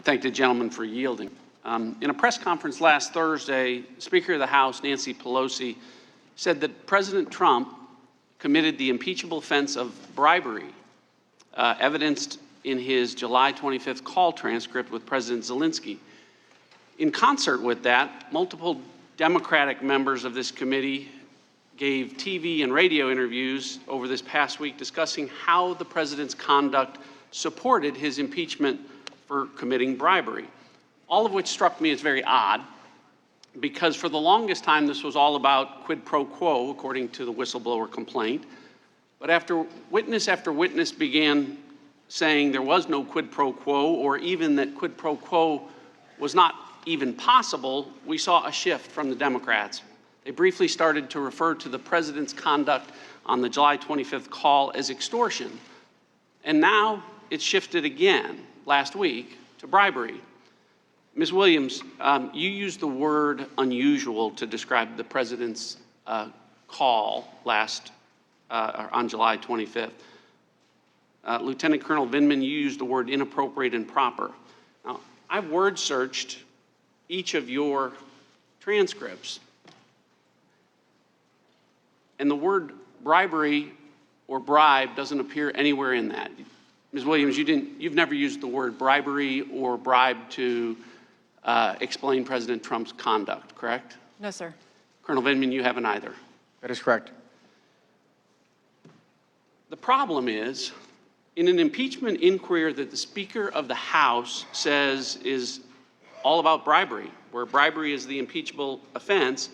Thank the gentleman for yielding. In a press conference last Thursday, Speaker of the House, Nancy Pelosi, said that President Trump committed the impeachable offense of bribery, evidenced in his July 25th call transcript with President Zelensky. In concert with that, multiple Democratic members of this committee gave TV and radio interviews over this past week discussing how the president's conduct supported his impeachment for committing bribery, all of which struck me as very odd, because for the longest time this was all about quid pro quo, according to the whistleblower complaint. But after witness began saying there was no quid pro quo, or even that quid pro quo was not even possible, we saw a shift from the Democrats. They briefly started to refer to the president's conduct on the July 25th call as extortion. And now it's shifted again last week to bribery. Ms. Williams, you used the word unusual to describe the president's call on July 25th. Lieutenant Colonel Vindman, you used the word inappropriate and proper. Now, I've word searched each of your transcripts, and the word bribery or bribe doesn't appear anywhere in that. Ms. Williams, you've never used the word bribery or bribe to explain President Trump's conduct, correct? No, sir. Colonel Vindman, you haven't either. That is correct. The problem is, in an impeachment inquiry that the Speaker of the House says is all about bribery, where bribery is the impeachable offense,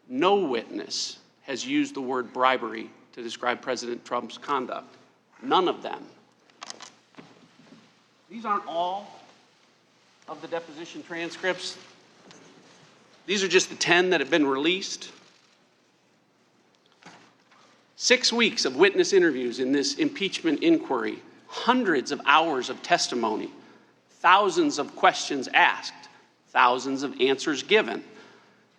no witness has used the word bribery to describe President Trump's conduct. None of them. These aren't all of the deposition transcripts. These are just the 10 that have been released. 6 weeks of witness interviews in this impeachment inquiry, hundreds of hours of testimony, thousands of questions asked, thousands of answers given.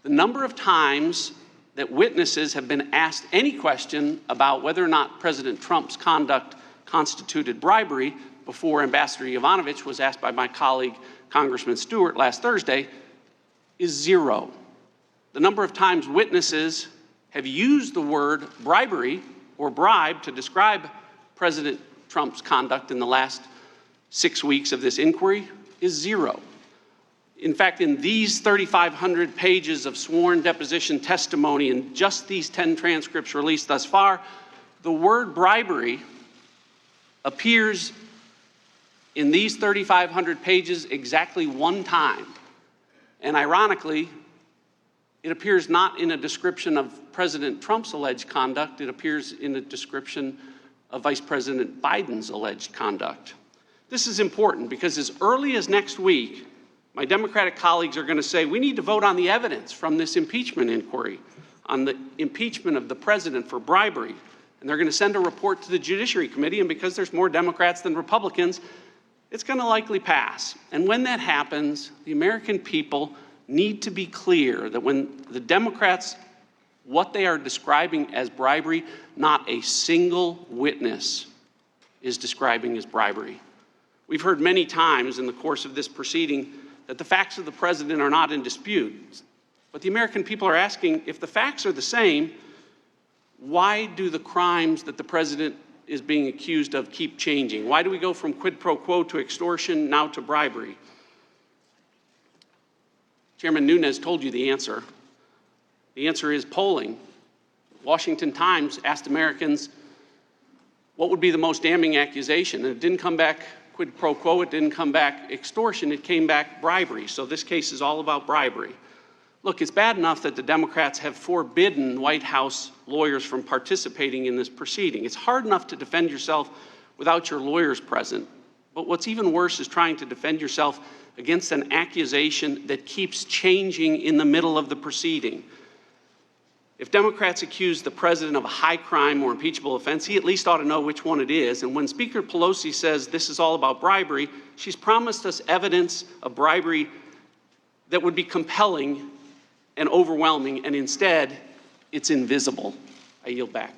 The number of times that witnesses have been asked any question about whether or not President Trump's conduct constituted bribery before Ambassador Yovanovitch was asked by my colleague, Congressman Stewart, last Thursday, is 0. The number of times witnesses have used the word bribery or bribe to describe President Trump's conduct in the last 6 weeks of this inquiry is 0. In fact, in these 3,500 pages of sworn deposition testimony and just these 10 transcripts released thus far, the word bribery appears in these 3,500 pages exactly one time. And ironically, it appears not in a description of President Trump's alleged conduct, it appears in a description of Vice President Biden's alleged conduct. This is important because as early as next week, my Democratic colleagues are going to say, we need to vote on the evidence from this impeachment inquiry on the impeachment of the president for bribery. And they're going to send a report to the Judiciary Committee, and because there's more Democrats than Republicans, it's going to likely pass. And when that happens, the American people need to be clear that when the Democrats, what they are describing as bribery, not a single witness is describing as bribery. We've heard many times in the course of this proceeding that the facts of the president are not in dispute. But the American people are asking, if the facts are the same, why do the crimes that the president is being accused of keep changing? Why do we go from quid pro quo to extortion, now to bribery? Chairman Nunes told you the answer. The answer is polling. Washington Times asked Americans what would be the most damning accusation, and it didn't come back quid pro quo, it didn't come back extortion, it came back bribery. So this case is all about bribery. Look, it's bad enough that the Democrats have forbidden White House lawyers from participating in this proceeding. It's hard enough to defend yourself without your lawyers present. But what's even worse is trying to defend yourself against an accusation that keeps changing in the middle of the proceeding. If Democrats accuse the president of a high crime or impeachable offense, he at least ought to know which one it is. And when Speaker Pelosi says this is all about bribery, she's promised us evidence of bribery that would be compelling and overwhelming, and instead, it's invisible. I yield back.